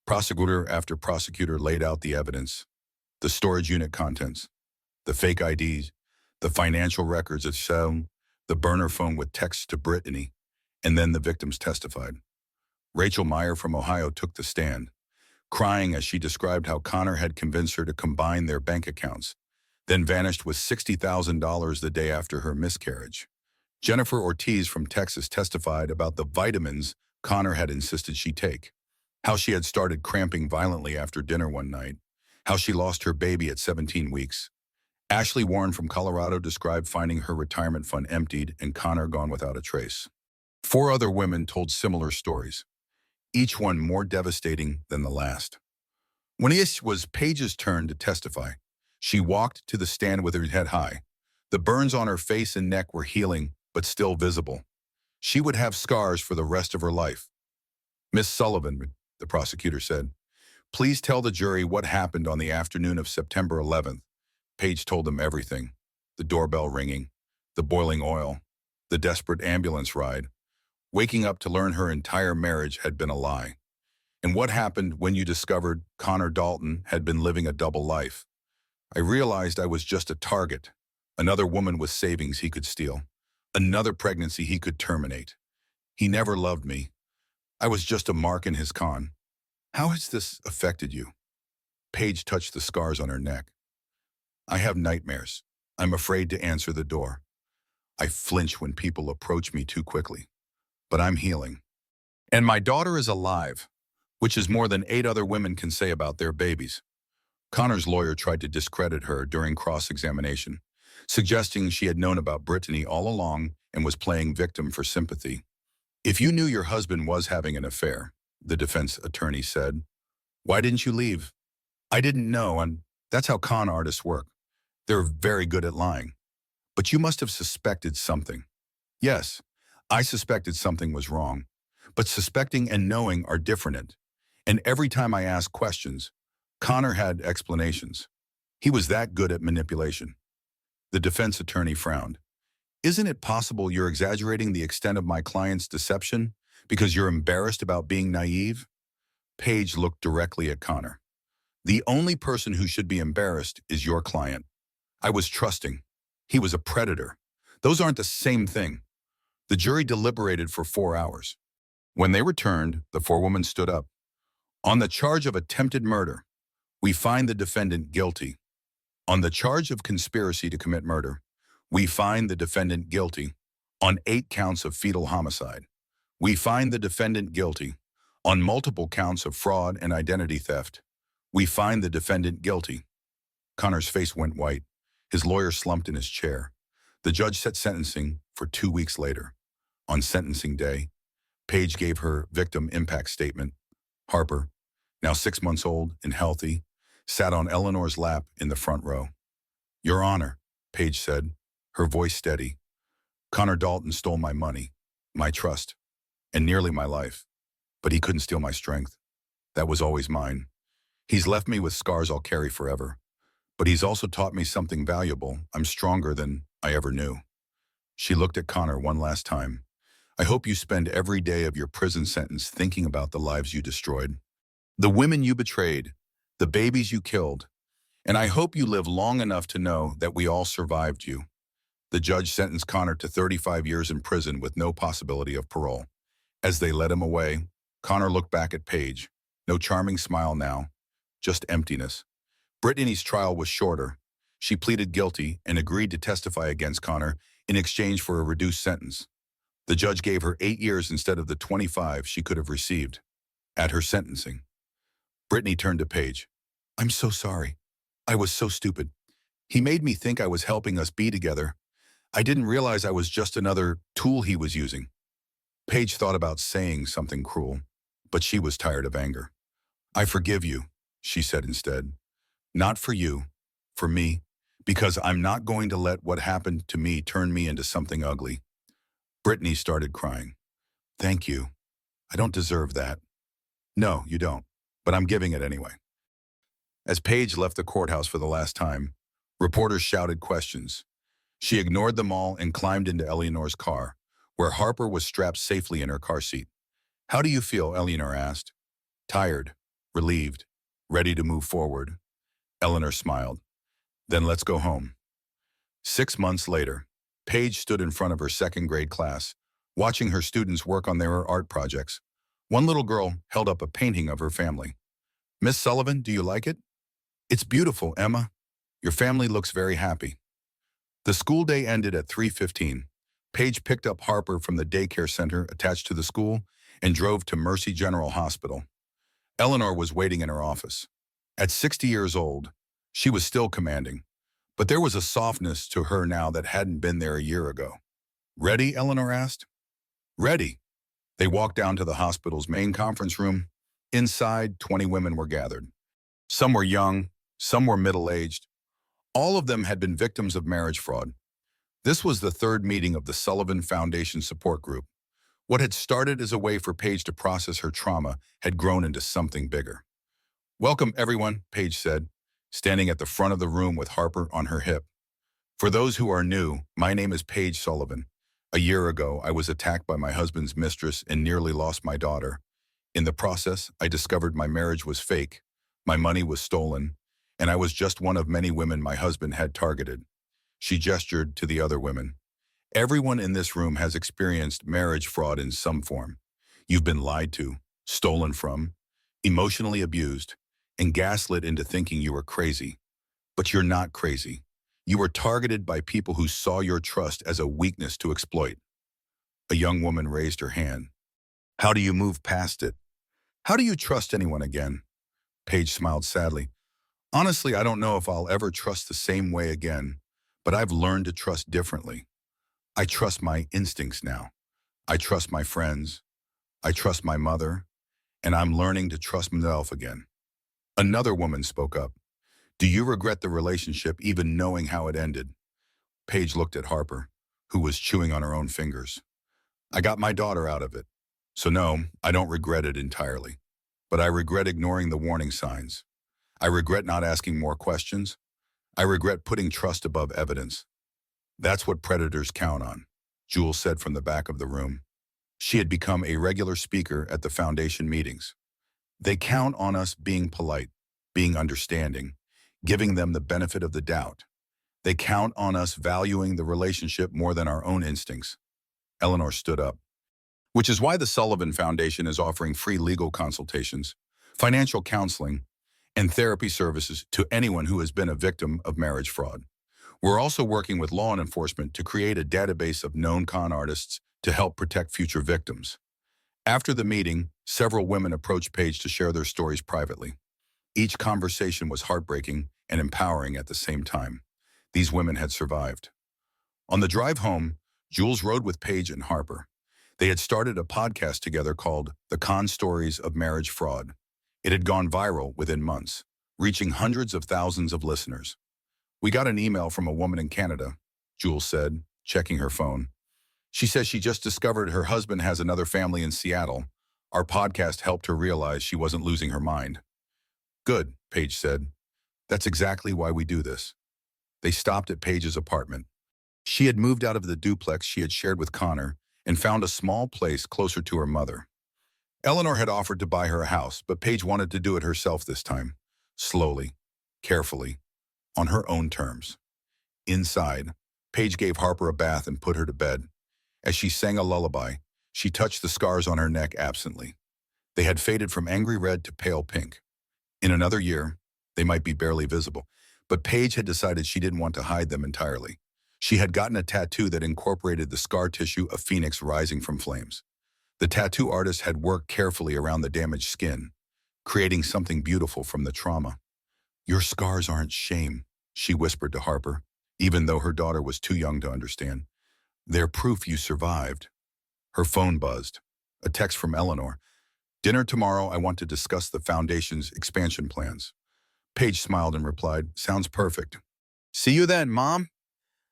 Prosecutor after prosecutor laid out the evidence, the storage unit contents, the fake IDs, the financial records of Shem, the burner phone with texts to Brittany, and then the victims testified. Rachel Meyer from Ohio took the stand, crying as she described how Connor had convinced her to combine their bank accounts, then vanished with $60,000 the day after her miscarriage. Jennifer Ortiz from Texas testified about the vitamins Connor had insisted she take, how she had started cramping violently after dinner one night, how she lost her baby at 17 weeks. Ashley Warren from Colorado described finding her retirement fund emptied and Connor gone without a trace. 4 other women told similar stories, each one more devastating than the last. When it was Paige's turn to testify, she walked to the stand with her head high. The burns on her face and neck were healing, but still visible. She would have scars for the rest of her life. Miss Sullivan, the prosecutor said, please tell the jury what happened on the afternoon of September 11th. Paige told them everything. The doorbell ringing, the boiling oil, the desperate ambulance ride, waking up to learn her entire marriage had been a lie. And what happened when you discovered Connor Dalton had been living a double life. I realized I was just a target, another woman with savings he could steal, another pregnancy he could terminate. He never loved me. I was just a mark in his con. How has this affected you? Paige touched the scars on her neck. I have nightmares. I'm afraid to answer the door. I flinch when people approach me too quickly. But I'm healing. And my daughter is alive, which is more than 8 other women can say about their babies. Connor's lawyer tried to discredit her during cross-examination, suggesting she had known about Brittany all along and was playing victim for sympathy. If you knew your husband was having an affair, the defense attorney said, why didn't you leave? I didn't know, and that's how con artists work. They're very good at lying. But you must have suspected something. Yes, I suspected something was wrong, but suspecting and knowing are different. And every time I asked questions, Connor had explanations. He was that good at manipulation. The defense attorney frowned. Isn't it possible you're exaggerating the extent of my client's deception because you're embarrassed about being naive? Paige looked directly at Connor. The only person who should be embarrassed is your client. I was trusting. He was a predator. Those aren't the same thing. The jury deliberated for 4 hours. When they returned, the 4 women stood up. On the charge of attempted murder, we find the defendant guilty. On the charge of conspiracy to commit murder, we find the defendant guilty. On 8 counts of fetal homicide, we find the defendant guilty. On multiple counts of fraud and identity theft, we find the defendant guilty. Connor's face went white. His lawyer slumped in his chair. The judge set sentencing for 2 weeks later. On sentencing day, Paige gave her victim impact statement. Harper, now 6 months old and healthy, sat on Eleanor's lap in the front row. Your Honor, Paige said, her voice steady. Connor Dalton stole my money, my trust, and nearly my life. But he couldn't steal my strength. That was always mine. He's left me with scars I'll carry forever. But he's also taught me something valuable. I'm stronger than I ever knew. She looked at Connor one last time. I hope you spend every day of your prison sentence thinking about the lives you destroyed, the women you betrayed, the babies you killed, and I hope you live long enough to know that we all survived you. The judge sentenced Connor to 35 years in prison with no possibility of parole. As they led him away, Connor looked back at Paige. No charming smile now, just emptiness. Brittany's trial was shorter. She pleaded guilty and agreed to testify against Connor in exchange for a reduced sentence. The judge gave her 8 years instead of the 25 she could have received. At her sentencing, Brittany turned to Paige. "I'm so sorry. I was so stupid. He made me think I was helping us be together. I didn't realize I was just another tool he was using." Paige thought about saying something cruel, but she was tired of anger. "I forgive you," she said instead. "Not for you, for me, because I'm not going to let what happened to me turn me into something ugly." Brittany started crying. "Thank you. I don't deserve that." "No, you don't, but I'm giving it anyway." As Paige left the courthouse for the last time, reporters shouted questions. She ignored them all and climbed into Eleanor's car, where Harper was strapped safely in her car seat. "How do you feel?" Eleanor asked. "Tired, relieved, ready to move forward." Eleanor smiled. "Then let's go home." 6 months later, Paige stood in front of her second-grade class, watching her students work on their art projects. One little girl held up a painting of her family. "Miss Sullivan, do you like it?" "It's beautiful, Emma. Your family looks very happy." The school day ended at 3:15. Paige picked up Harper from the daycare center attached to the school and drove to Mercy General Hospital. Eleanor was waiting in her office. At 60 years old, she was still commanding, but there was a softness to her now that hadn't been there a year ago. "Ready?" Eleanor asked. "Ready." They walked down to the hospital's main conference room. Inside, 20 women were gathered. Some were young, some were middle-aged. All of them had been victims of marriage fraud. This was the third meeting of the Sullivan Foundation Support Group. What had started as a way for Paige to process her trauma had grown into something bigger. "Welcome, everyone," Paige said, standing at the front of the room with Harper on her hip. "For those who are new, my name is Paige Sullivan. A year ago, I was attacked by my husband's mistress and nearly lost my daughter. In the process, I discovered my marriage was fake, my money was stolen, and I was just one of many women my husband had targeted." She gestured to the other women. "Everyone in this room has experienced marriage fraud in some form. You've been lied to, stolen from, emotionally abused, and gaslit into thinking you were crazy. But you're not crazy. You were targeted by people who saw your trust as a weakness to exploit." A young woman raised her hand. "How do you move past it? How do you trust anyone again?" Paige smiled sadly. "Honestly, I don't know if I'll ever trust the same way again, but I've learned to trust differently. I trust my instincts now. I trust my friends. I trust my mother, and I'm learning to trust myself again." Another woman spoke up. "Do you regret the relationship even knowing how it ended?" Paige looked at Harper, who was chewing on her own fingers. "I got my daughter out of it. So no, I don't regret it entirely. But I regret ignoring the warning signs. I regret not asking more questions. I regret putting trust above evidence. That's what predators count on," Jules said from the back of the room. She had become a regular speaker at the foundation meetings. "They count on us being polite, being understanding, giving them the benefit of the doubt. They count on us valuing the relationship more than our own instincts." Eleanor stood up. "Which is why the Sullivan Foundation is offering free legal consultations, financial counseling, and therapy services to anyone who has been a victim of marriage fraud. We're also working with law enforcement to create a database of known con artists to help protect future victims." After the meeting, several women approached Paige to share their stories privately. Each conversation was heartbreaking and empowering at the same time. These women had survived. On the drive home, Jules rode with Paige and Harper. They had started a podcast together called The Con Stories of Marriage Fraud. It had gone viral within months, reaching hundreds of thousands of listeners. "We got an email from a woman in Canada," Jules said, checking her phone. "She says she just discovered her husband has another family in Seattle. Our podcast helped her realize she wasn't losing her mind." "Good," Paige said. "That's exactly why we do this." They stopped at Paige's apartment. She had moved out of the duplex she had shared with Connor and found a small place closer to her mother. Eleanor had offered to buy her a house, but Paige wanted to do it herself this time, slowly, carefully, on her own terms. Inside, Paige gave Harper a bath and put her to bed. As she sang a lullaby, she touched the scars on her neck absently. They had faded from angry red to pale pink. In another year, they might be barely visible, but Paige had decided she didn't want to hide them entirely. She had gotten a tattoo that incorporated the scar tissue of Phoenix rising from flames. The tattoo artist had worked carefully around the damaged skin, creating something beautiful from the trauma. "Your scars aren't shame," she whispered to Harper, even though her daughter was too young to understand. "They're proof you survived." Her phone buzzed. A text from Eleanor. "Dinner tomorrow. I want to discuss the foundation's expansion plans." Paige smiled and replied, "Sounds perfect." "See you then, Mom."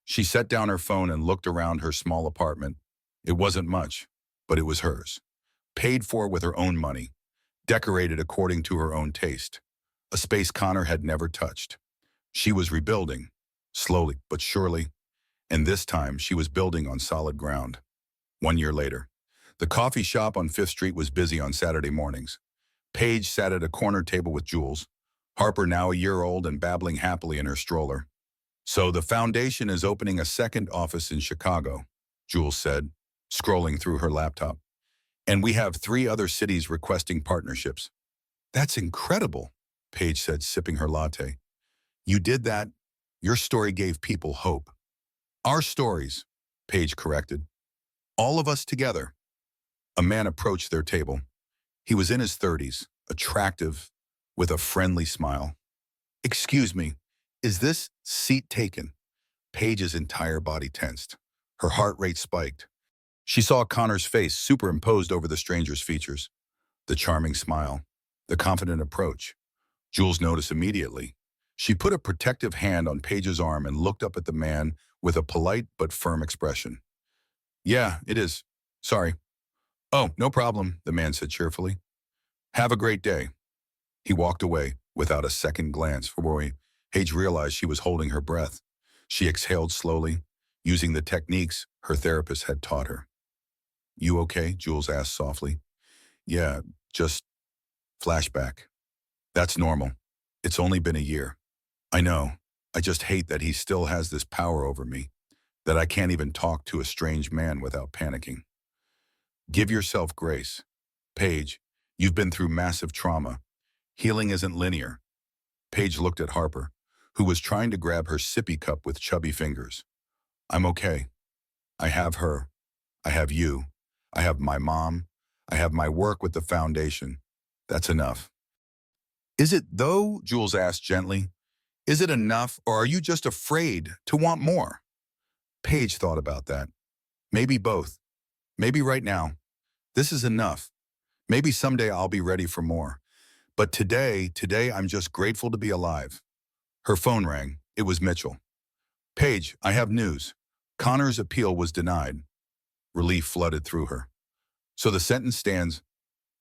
She set down her phone and looked around her small apartment. It wasn't much, but it was hers. Paid for with her own money, decorated according to her own taste. A space Connor had never touched. She was rebuilding, slowly but surely, and this time she was building on solid ground. 1 year later, the coffee shop on 5th Street was busy on Saturday mornings. Paige sat at a corner table with Jules, Harper now a year old and babbling happily in her stroller. "So the foundation is opening a second office in Chicago," Jules said, scrolling through her laptop. "And we have 3 other cities requesting partnerships." "That's incredible," Paige said, sipping her latte. "You did that. Your story gave people hope." "Our stories," Paige corrected. "All of us together." A man approached their table. He was in his 30s, attractive, with a friendly smile. "Excuse me, is this seat taken?" Paige's entire body tensed. Her heart rate spiked. She saw Connor's face superimposed over the stranger's features. The charming smile, the confident approach. Jules noticed immediately. She put a protective hand on Paige's arm and looked up at the man with a polite but firm expression. "Yeah, it is. Sorry." "Oh, no problem," the man said cheerfully. "Have a great day." He walked away without a second glance for Paige realized she was holding her breath. She exhaled slowly, using the techniques her therapist had taught her. "You okay?" Jules asked softly. "Yeah, just flashback." "That's normal. It's only been a year." "I know. I just hate that he still has this power over me, that I can't even talk to a strange man without panicking." "Give yourself grace. Paige, you've been through massive trauma. Healing isn't linear." Paige looked at Harper, who was trying to grab her sippy cup with chubby fingers. "I'm okay. I have her. I have you. I have my mom. I have my work with the foundation. That's enough." "Is it though?" Jules asked gently. "Is it enough, or are you just afraid to want more?" Paige thought about that. Maybe both. Maybe right now. This is enough. Maybe someday I'll be ready for more. But today I'm just grateful to be alive. Her phone rang. It was Mitchell. "Paige, I have news. Connor's appeal was denied." Relief flooded through her. "So the sentence stands,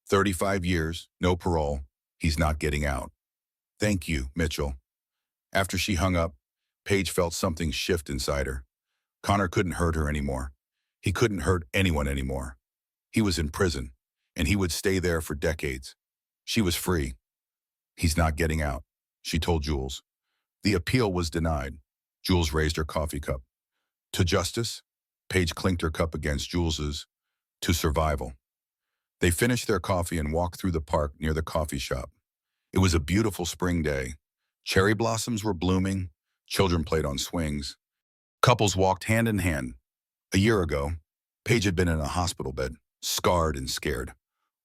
35 years, no parole. He's not getting out." "Thank you, Mitchell." After she hung up, Paige felt something shift inside her. Connor couldn't hurt her anymore. He couldn't hurt anyone anymore. He was in prison, and he would stay there for decades. She was free. "He's not getting out," she told Jules. The appeal was denied. Jules raised her coffee cup. "To justice?" Paige clinked her cup against Jules's. "To survival." They finished their coffee and walked through the park near the coffee shop. It was a beautiful spring day. Cherry blossoms were blooming. Children played on swings. Couples walked hand in hand. A year ago, Paige had been in a hospital bed, scarred and scared,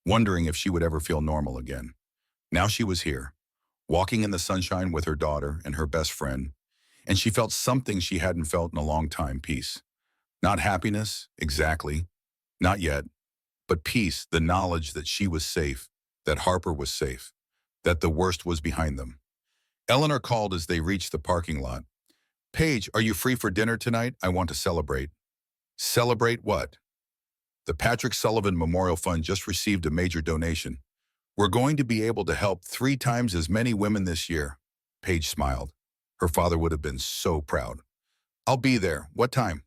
wondering if she would ever feel normal again. Now she was here, walking in the sunshine with her daughter and her best friend, and she felt something she hadn't felt in a long time, peace. Not happiness, exactly, not yet, but peace, the knowledge that she was safe, that Harper was safe, that the worst was behind them. Eleanor called as they reached the parking lot. "Paige, are you free for dinner tonight? I want to celebrate." "Celebrate what?" "The Patrick Sullivan Memorial Fund just received a major donation. We're going to be able to help 3 times as many women this year." Paige smiled. Her father would have been so proud. "I'll be there. What time?"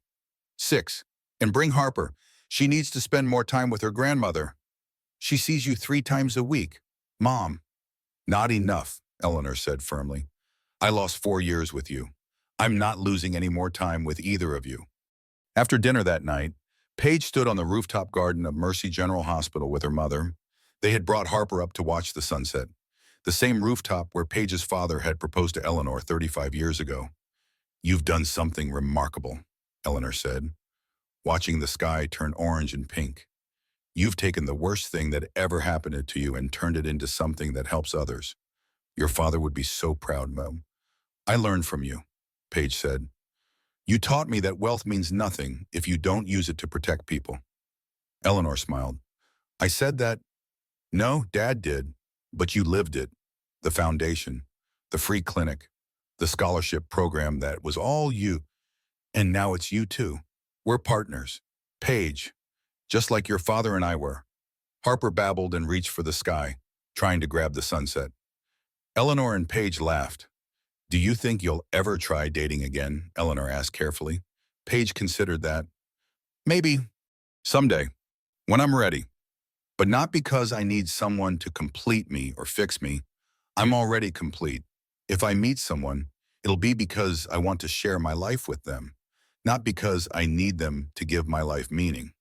6. "And bring Harper. She needs to spend more time with her grandmother." "She sees you 3 times a week." "Mom." "Not enough," Eleanor said firmly. "I lost 4 years with you. I'm not losing any more time with either of you." After dinner that night, Paige stood on the rooftop garden of Mercy General Hospital with her mother. They had brought Harper up to watch the sunset. the same rooftop where Paige's father had proposed to Eleanor 35 years ago. "You've done something remarkable," Eleanor said, watching the sky turn orange and pink. "You've taken the worst thing that ever happened to you and turned it into something that helps others. Your father would be so proud, Mom." "I learned from you," Paige said. "You taught me that wealth means nothing if you don't use it to protect people." Eleanor smiled. "I said that? No, Dad did, but you lived it. The foundation, the free clinic, the scholarship program, that was all you. And now it's you too. We're partners. Paige, just like your father and I were." Harper babbled and reached for the sky, trying to grab the sunset. Eleanor and Paige laughed. "Do you think you'll ever try dating again?" Eleanor asked carefully. Paige considered that. "Maybe. Someday. When I'm ready. But not because I need someone to complete me or fix me. I'm already complete. If I meet someone, it'll be because I want to share my life with them, not because I need them to give my life meaning."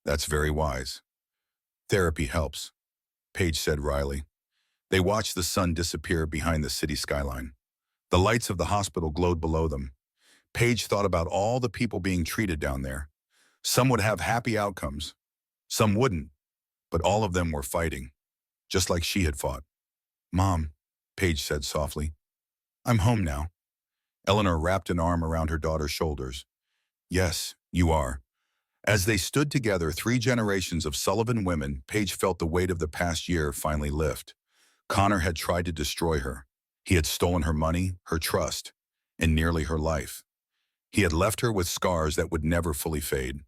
"That's very wise." "Therapy helps," Paige said wryly. They watched the sun disappear behind the city skyline. The lights of the hospital glowed below them. Paige thought about all the people being treated down there. Some would have happy outcomes. Some wouldn't, but all of them were fighting, just like she had fought. "Mom," Paige said softly, "I'm home now." Eleanor wrapped an arm around her daughter's shoulders. "Yes, you are." As they stood together, 3 generations of Sullivan women, Paige felt the weight of the past year finally lift. Connor had tried to destroy her. He had stolen her money, her trust, and nearly her life. He had left her with scars that would never fully fade.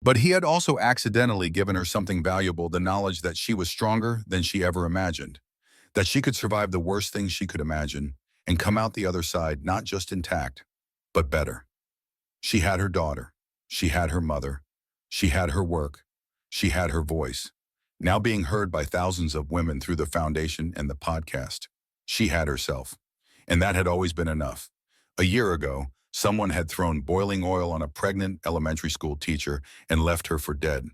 But he had also accidentally given her something valuable, the knowledge that she was stronger than she ever imagined, that she could survive the worst things she could imagine and come out the other side not just intact, but better. She had her daughter. She had her mother. She had her work. She had her voice, now being heard by thousands of women through the foundation and the podcast. She had herself. And that had always been enough. A year ago, someone had thrown boiling oil on a pregnant elementary school teacher and left her for dead.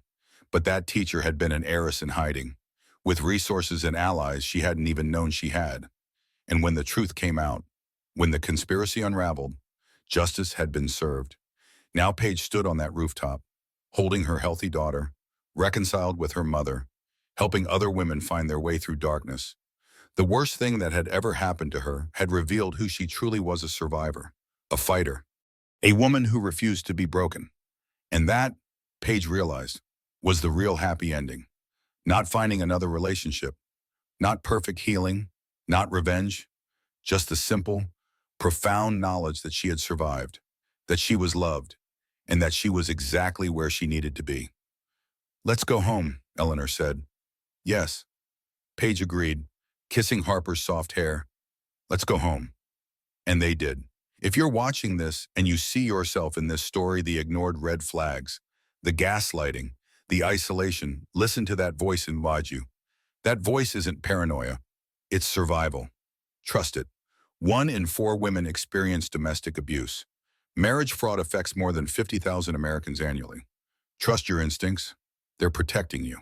But that teacher had been an heiress in hiding, with resources and allies she hadn't even known she had. And when the truth came out, when the conspiracy unraveled, justice had been served. Now Paige stood on that rooftop, holding her healthy daughter, reconciled with her mother, helping other women find their way through darkness. The worst thing that had ever happened to her had revealed who she truly was: a survivor, a fighter, a woman who refused to be broken. And that, Paige realized, was the real happy ending. Not finding another relationship, not perfect healing, not revenge, just the simple, profound knowledge that she had survived, that she was loved, and that she was exactly where she needed to be. "Let's go home," Eleanor said. "Yes," Paige agreed, kissing Harper's soft hair. "Let's go home." And they did. If you're watching this and you see yourself in this story, the ignored red flags, the gaslighting, the isolation, listen to that voice inside you. That voice isn't paranoia. It's survival. Trust it. 1 in 4 women experience domestic abuse. Marriage fraud affects more than 50,000 Americans annually. Trust your instincts. They're protecting you.